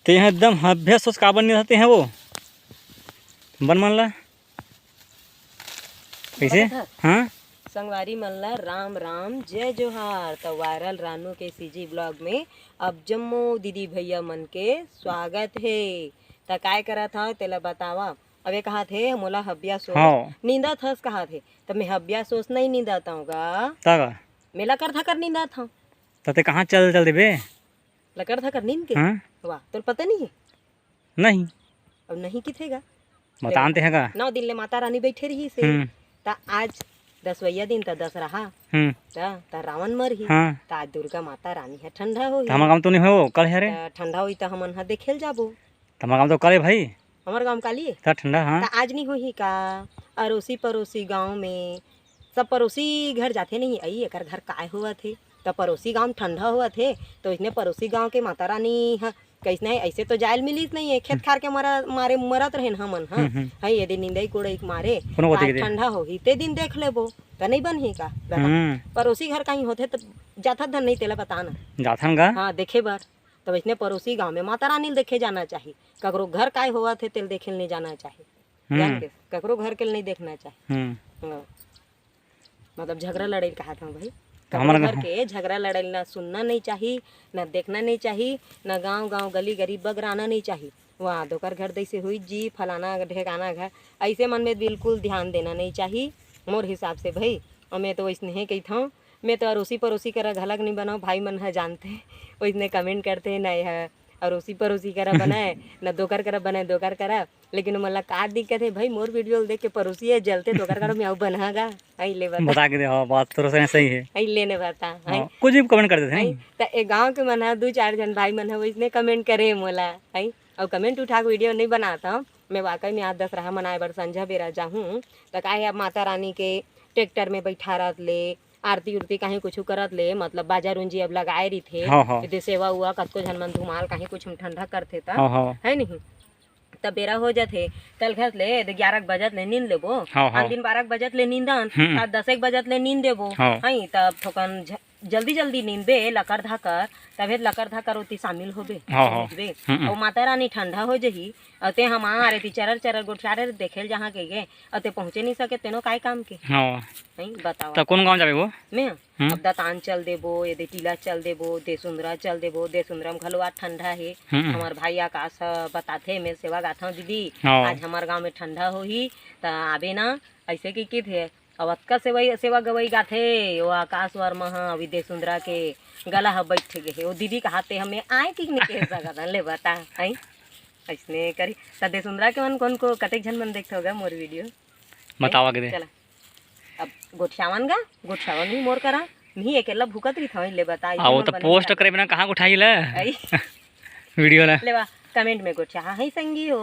ते यहाँ एकदम हभ्य सोच काबर नहीं रहते हैं वो बन मन ला कैसे। हाँ संगवारी मल्ला राम राम जय जोहार। तो वायरल रानू के सीजी ब्लॉग में अब जम्मो दीदी भैया मन के स्वागत है। तो काय करा था तेला बतावा। अबे कहा थे मोला हब्या सोच हाँ नींदा थस कहा थे तो मैं हब्या सोच नहीं नींदाता हूँ गा तागा मैं लकर था कर नींदा था तते कहाँ चल चल देबे। लकर था कर नींद के हाँ वाह तो पता नहीं है नहीं अब नहीं किथेगा बताते हैं का। 9 दिन ले माता रानी बैठे रही से ता आज 10वां दिन तो 10 रहा ता रावण मर ही हाँ ता आज दुर्गा माता रानी है ठंडा हो तो हमारा काम तो नहीं हो कल है रे। ठंडा हुई तो हमन हा देखेल जाबो। तो हमारा काम तो कल है भाई हमार गाँव काली तो ठंडा। हाँ ता आज नहीं होही का अड़ोसी पड़ोसी गाँव में सब पड़ोसी घर जाते नहीं आई एकर घर काय हुआ थे तो पड़ोसी गाँव ठंडा हुआ थे तो इसने पड़ोसी गाँव के माता रानी कैसने ऐसे तो जायल मिलीस नहीं है खेत खार के मारे मरत रहे हमन हाँ यदि निंदाई कोड़ई मारे ठंडा होही ते दिन देख लेबो तो नहीं बन ही का पड़ोसी घर कहीं होते तो जाथा धन नहीं तेला बताना जाथन गा। हाँ देखे बार तो इसने पड़ोसी गांव में माता रानी देखे जाना चाहिए ककरो घर काय हुआ थे तेल देखे नहीं जाना चाहिए जान के ककरो घर के नहीं देखना चाहिए। मतलब झगड़ा लड़ाई कहा था भाई ककरो घर के झगड़ा लड़ाई ना सुनना नहीं चाहिए ना देखना नहीं चाहिए ना गांव गांव गली गरीब बगराना नहीं चाहिए। वहाँ दोकर घर जैसे हुई जी फलाना ढेकाना घर ऐसे मन में बिल्कुल ध्यान देना नहीं चाहिए मोर हिसाब से भाई। और मैं तो वैसने ही कही था मैं तो अड़ोसी पड़ोसी करा घलक नहीं बनाओ भाई मन है जानते वैसने कमेंट करते नहीं है अड़ोसी पड़ोसी करा बनाए न दोकर करा बनाए दोकर करा लेकिन मतलब का दिक्कत है भाई मोर वीडियो देख के पड़ोसी है जलते दोकर करा मैं बनागा आई ले बता के दे। हाँ बात तो सही है आई लेने बता कुछ भी कमेंट कर देते हैं तो एक गाँव के मन है 2-4 जन भाई मन है वैसने कमेंट करे मोला आई और कमेंट उठा के वीडियो नहीं बनाता मैं वाकई में आज 10 रहा मनाए बर संझा बेरा जाऊँ तो का है माता रानी के ट्रैक्टर में बैठा रह ले आरती उरती कहीं कुछ करत ले मतलब बाजा रुंजी अब लगाए रही थे सेवा हुआ कतको झन मन धुमाल कहीं कुछ ठंडा करते था है नहीं तब बेरा हो जाते कल घर ले 11 बजत ले नींद लेबो दिन 12 बजत ले नींदन 10 बजत ले नींद देबो हई तब थोकन जल्दी जल्दी नींद बे लकर धाकर तबे लकर धाकर ओती शामिल होबे और माता रानी ठंडा हो जही अते हमारे ती चरर चरर गोठारे देखेल जहाँ के गे अते पहुँचे नहीं सके तेनो काय काम के नहीं बताओ तो कौन गाँव जाबे वो मैं अब दातान चल देबो यदि टीला चल देबो देसुंदरा चल देबो देसुंदरा में घलवा ठंडा है हमार भाई आकाश बताथे मैं सेवा गाथा दीदी आज हमार गाँव में ठंडा होही तो आबे ना ऐसे की थे अवतका सेवा गवई गाथे वो आकाश वर्मा अभी देसुंदरा के गला ह बैठ गए वो दीदी कहाते हमें आए कि नहीं कह सकता ले बता है ऐसने करी तो देसुंदरा के मन कौन को कतेक झन मन देखते होगा मोर वीडियो बतावा के दे। चला अब गोठियावन भी मोर करा नहीं अकेला भूकत रही था ले बता वो तो पोस्ट करे बिना कहाँ उठाई ले वीडियो ले कमेंट में गोठिया है संगी हो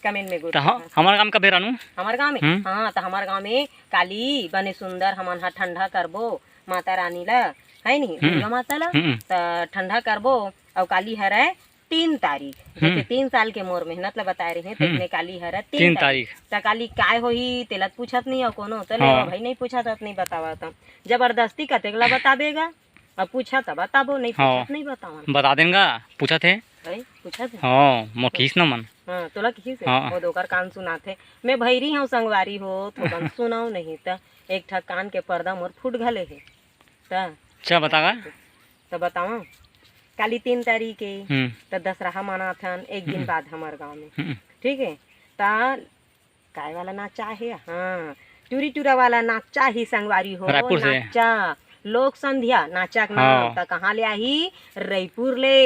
कमेंट में तो हमारा काम कब रानू हमारे गाँव में हाँ तो हमारे गाँव में काली बने सुंदर हमार हा ठंडा करबो माता रानी ला है नहीं दुर्गा माता ला तो ठंडा करबो और काली हरे 3 तारीख जैसे 3 साल के मोर मेहनत ला बता रहे हैं तो काली हरे 3 तारीख तो काली काय होही तेला पूछत नहीं हो कोनो तो ले भाई नहीं पूछा तो नहीं बतावा तो जबरदस्ती कतेगला बताबेगा अब पूछा तो बताबो नहीं पूछा नहीं बतावा बता देंगा पूछा थे पूछा थे हाँ मो खींच ना मन हाँ तोला किसी से वो दोकर कान सुनाथे मैं भैरी हूँ संगवारी हो तो सुनाऊ नहीं तो एक ठा कान के पर्दा मोर फूट घले है अच्छा बतागा तो बताओ काली 3 तारीख के तो दशहरा मनाथन एक दिन बाद हमारे गाँव में ठीक है ता काय वाला नाचा है हाँ टूरी टूरा वाला नाचा ही संगवारी हो नाचा लोक संध्या नाचा ना तो कहाँ ले आई रायपुर ले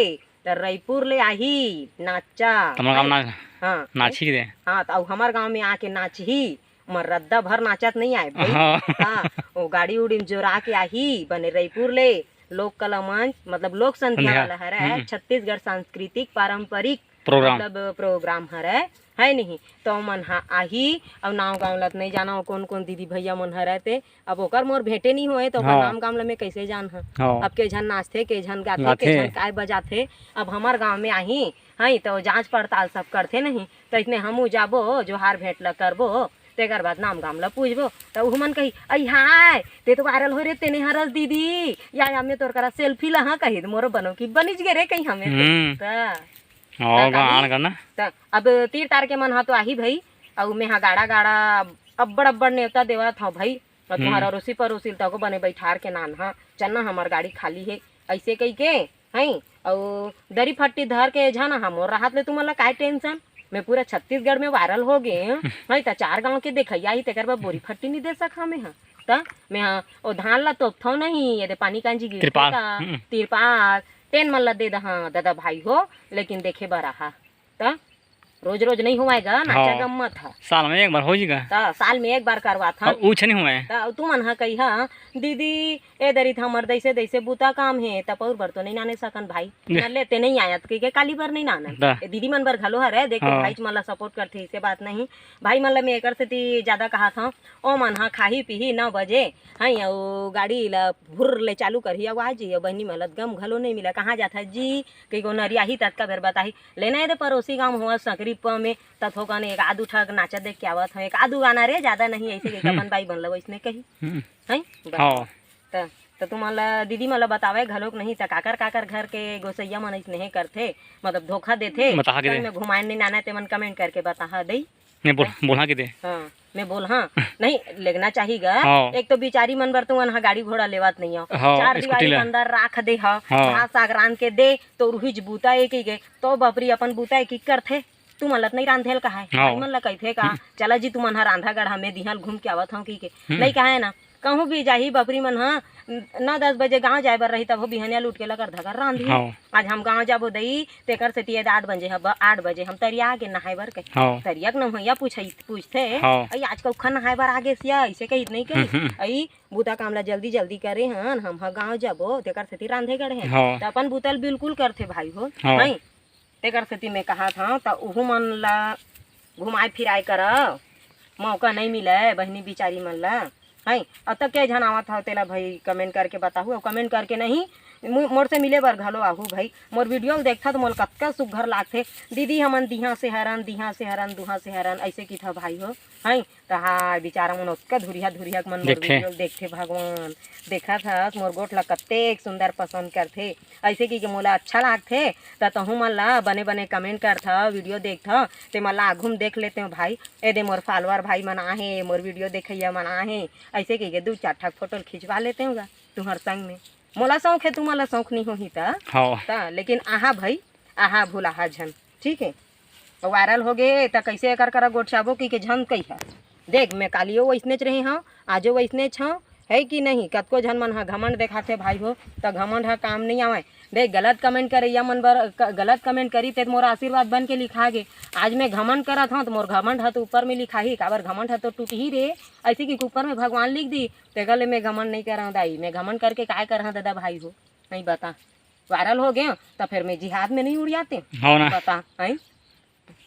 तो रायपुर ले आही नाचा हाँ नाची दे हाँ तो हमारे गाँव में आके नाच ही रद्दा भर नाचत नहीं आए भाई हाँ वो गाड़ी उड़ी जोरा के आही बने रायपुर ले लोक कला मंच मतलब लोक संध्या वाला है छत्तीसगढ़ सांस्कृतिक पारंपरिक मतलब प्रोग्राम है नहीं तो मन हाँ आही अब नाव गाँव लत नहीं जाना कौन कौन दीदी भैया मन रहते अब ओकर मोर भेटे नहीं होए तो नाम गाँव में कैसे जान अब के झन नाचते के झन गाते के झन काय बजाते अब हमार गाँव में आही हाँ तो जांच पड़ताल सब करते नहीं तो इसने हमू जाबो जोहार भेंट ल करबो तेकर बाद नाम गाम ला पूछबो तो उ मन कही आई हाय ते तो वायरल हो रे तेने हरस दीदी या हमें तोर करा सेल्फी ला हाँ कही मोर बनो की बनिज गे रे कहीं हमें हो गाण करना त अब तीर तार के मन हा तो आही भाई अउ में हा गाड़ा गाड़ा अब्बड़ अब्बड़ नेवता देवत हूँ भाई तुम्हारा रोसी परोसी तको बने बैठार के नान हा चलना हमार गाड़ी खाली है ऐसे कही के हई अउ दरी फट्टी धर के जाना हम मोर राहत ले तुमला काय टेंशन मैं पूरा छत्तीसगढ़ में वायरल हो गए हई त 4 गांव के देखैया ही तेकर बा बोरी फट्टी नहीं दे सका मैं हा त मैं हा ओ धान ला तोपथो नहीं ये पानी कांजी गिर तिरपाल तेन मन ला दे दहा दादा भाई हो लेकिन देखे बर रहा त रोज रोज नहीं हुआएगा नाचा गम्मत था साल में एक बार हो जाएगा साल में एक बार करवा था ऊँच नहीं हुआ तू मन हा कही हा दीदी ए दरी था मर दैसे दैसे बूता काम है तब और बर तो नहीं नाने सकन भाई लेते नहीं आयत के काली बर नहीं नाना दीदी मन बर घलो हरे देखे भाई मला सपोर्ट करथे इसे बात नहीं भाई मन ला मैं एकर से ज्यादा कहा था ओ मन हा खाही पीही 9 बजे हई अउ गाड़ी ला भुर ले चालू करही अउ आ जी बहनी मलत गम घलो नहीं मिला कहाँ जाथा जी कई को नरिया ही तत्का बेर बताही लेना दे पड़ोसी गाँव हुआ सकरी में तथो कने एक आधु ठग नाचा देख के आवत है एक आधु गाना रे ज्यादा नहीं ऐसे के अपन भाई बनल वैसने कही हैं त तुम्हारा दीदी मला बतावे घलोक नहीं त काकर घर के गोसैया मन नहीं करथे मतलब धोखा देथे मैं घुमाए नहीं नाना ते मन कमेंट करके बता दे मैं बोला के दे हां मैं बोल हाँ नहीं लेना चाहिएगा एक तो बिचारी मन बर तुम गाड़ी घोड़ा लेवत नहीं हो 4 दिवारी के अंदर राख दे घास साग रान के दे तो रुहिज बूता एक ही गए तो बपरी अपन बूता एक करथे तू मलत नहीं रांधेल कहा है मन ला कहथे का चला जी तू मन हा रांधा गढ़ा में दिहल घूम के आवत हूँ की के नहीं कहा है ना कहूँ भी जाही बपरी मन हा 9-10 बजे गाँव जाए बर रही तब बिहनिया लूट के लकर धकर रांधी आज हम गाँव जाबो दई तेकर से 8 बजे हम तरिया आगे नहाए बर कही तरिया न भैया पूछते आज कौखा नहाए बर आगे सिया ऐसे कही नहीं कही आई बूता काम ला जल्दी जल्दी करे हन हम गाँव जाबो तेकर से रांधे गढ़े हैं अपन बूतल बिल्कुल करथे भाई हो नहीं तेकर से मैं कहा था तो उहू मन ला घुमाए फिराए कर मौका नहीं मिले बहनी बिचारी मन ला है अब तक क्या जन आवत हो तेला भाई कमेंट करके बताहू कमेंट करके नहीं मोर से मिले बर घलो आहू भाई मोर वीडियो देखता तो मोल कतका सुघर लागथे दीदी हमन दिहा से हरन दुहा से हरन ऐसे की था भाई हो है तो हाँ बेचारा मन उसका धुरिया मन मोर वीडियो देखथे भगवान देखा था मोर गोठ ला कत्ते सुंदर पसंद करथे ऐसे की मोला अच्छा लागथे तो तहू मन ला बने बने कमेंट करथा वीडियो देखथा ते मन ला आघुम देख लेते हो भाई ए दे मोर फॉलोअर भाई मन आहे मोर वीडियो देखैया मन आहे ऐसे की 2-4 ठक फोटो खिंचवा लेते होगा तुम्हार संग में मोला शौक है तुम्हारा शौक नहीं होही ता लेकिन आहा भाई आहा भूला झन ठीक है वायरल हो गए तो कैसे कर कर गोठसाबो की के झन कही है देख मैं कालियो वैसने रही हाँ आजो वैसने छा है कि नहीं कतको झन मन हा घमंड देखाते भाई हो तो घमंड हा काम नहीं आवे देख गलत कमेंट करे या मन बर गलत कमेंट करी ते मोर आशीर्वाद बन के लिखा गे आज मैं घमंड करत हूँ तो मोर घमंड हा तो ऊपर में लिखा ही काबर घमंड हा तो टूट ही रे ऐसे कि ऊपर में भगवान लिख दी तेगले मैं घमंड नहीं कर दाई मैं घमंड करके काय कर दादा भाई हो नहीं बता वायरल हो गए तो फिर मैं जिहाद में नहीं उड़ जाते बता है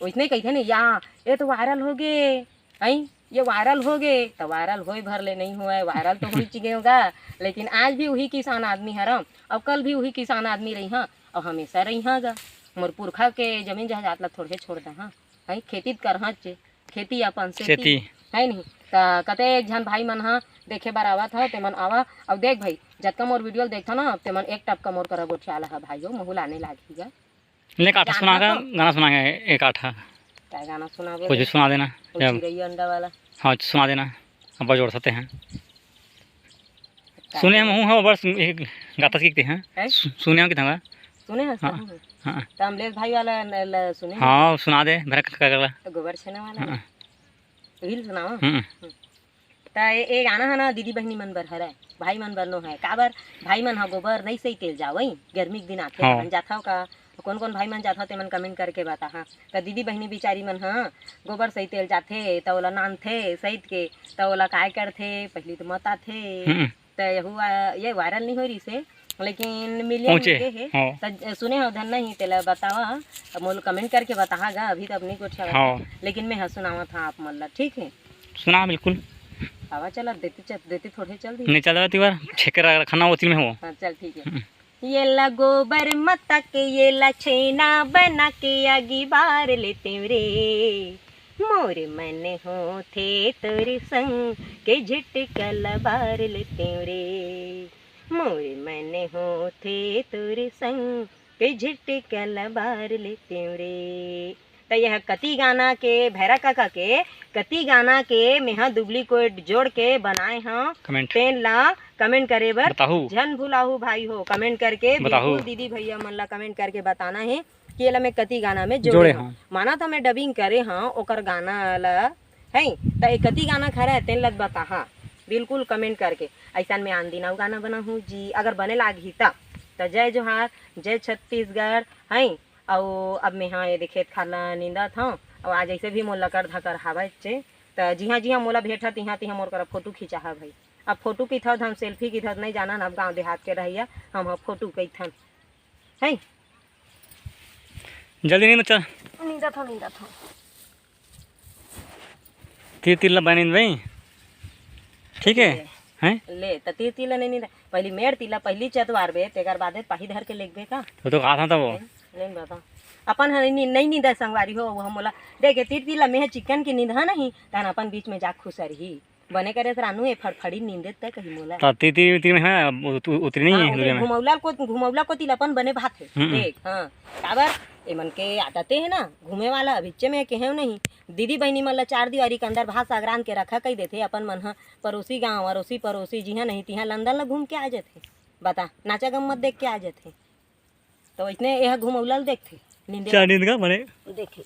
वैसने कहते नहीं या ये तो वायरल हो गए है ये वायरल हो गए तो वायरल हो भर ले नहीं हुआ है वायरल तो हो चुके होगा लेकिन आज भी वही किसान आदमी हरम और कल भी वही किसान आदमी रही हाँ और हमेशा रही हाँ गा मोर पुरखा के जमीन जहाजात ला थोड़े छोड़ दा हाँ है खेती कर हाँ खेती अपन से है नहीं तो कते एक झन भाई मन हाँ देखे बार आवा था ते मन आवा अब देख भाई जतका मोर वीडियो देखता ना ते मन एक टप का मोर करा गोठियाला है भाई हो महू लाने लागी ले काठा सुनागा गाना सुनाएगा एक आठा क्या गाना सुनावे कुछ सुना देना अंडा वाला हाँ सुना देना अब जोड़ सकते हैं सुने हम हूँ बस गाता सीखते हैं सुने हम कितना सुने हाँ तमलेश भाई वाला सुने हाँ सुना दे मेरा तो गोबर छेने वाला रील सुनाओ तो ये गाना है ना दीदी बहनी मन बर हरे भाई मन बर नो है काबर भाई मन हा गोबर नहीं सही तेल जावई गर्मी के दिन आते मन जाता का कौन कौन भाई मन जाता मन कमेंट करके बता हाँ तो दीदी बहनी बिचारी मन हाँ गोबर सही तेल जाते तो ओला नान थे सहित के तो ओला काय करथे पहले तो मत आथे तो हुआ ये वायरल नहीं हो रही से लेकिन मिलियन के है तो सुने हो धन नहीं तेला बतावा मोल कमेंट करके बतागा अभी तो अपनी कुछ लेकिन मैं सुनावा था आप मतलब ठीक है सुना बिल्कुल हवा चला देते थोड़े चल दी नहीं चल रहा तीवार छेकर रखना होती में हो हाँ चल ठीक है ये ला गोबर मता के ये ला छेना बना के आगी बार लेते रे मोर मन हो थे तोरे संग के झटकल बार लेते रे मोर मन हो थे तोरे संग के झिटक लबार लेते रे। तो यह कति गाना के भैरा काका के कति गाना के मेहा डुप्लीकेट जोड़ के बनाए हाँ कमेंट तेन ला कमेंट करे बर बताहू जन भुलाहू भाई हो। कमेंट करके बताहू। बिल्कुल दीदी भैया मन ला कमेंट करके बताना है कि एला मैं कति गाना में जोड़े जोड़े हाँ। हाँ। माना तो मैं डबिंग करे हाँ ओकर गाना ला है तो एक कति गाना खरा है तेन लग बता हाँ बिल्कुल कमेंट करके। ऐसा मैं आन दिन गाना बना हूँ जी अगर बने लागी तो जय जोहार जय छत्तीसगढ़ है। और अब मैं हाँ ये देखे खाला नींदा था और आज ऐसे भी मोर लकर धकर हवा चे तो जी हाँ मोला भेट है तिहाँ तिहाँ मोर कर फोटो खींचा है भाई। अब फोटो की थद हम सेल्फी की थद नहीं जाना अब गांव देहात के रहिया हम फोटो कई थन है। जल्दी नहीं बच्चा नींदा था तीर तीर ला बनी भाई ठीक है हैं ले तो तीर तिला नहीं नींदा पहली मेड़ तिला पहली चतवार बे तेकर बादे पाही धर के लेगबे का तो कहा था वो नहीं बता अपन नहीं नींदा संगवारी हो वो मोला देखे तीर तिला में चिकन की नींद है नहीं तहन अपन बीच में जा खुसर ही बने करे रानू ए फड़फड़ी नींदे तक कहीं मोला तो तीर तीर तीर में है उतरी नहीं है दूर में घुमौला को तिलापन बने भात है देख हाँ काबर ए मन के आटते है ना घूमे वाला अभिच्चे में केहू नहीं दीदी बहनी मन ला 4 दीवारी के अंदर भात सागरान के रखा कही देते अपन मन ह पड़ोसी गाँव अड़ोसी पड़ोसी जिहा नहीं तिहा लंदन ला घूम के आ जाते बता नाचा गम्मत देख के आ जाते तो इसने यह घुमौला देखते नींद नींद का बने देखे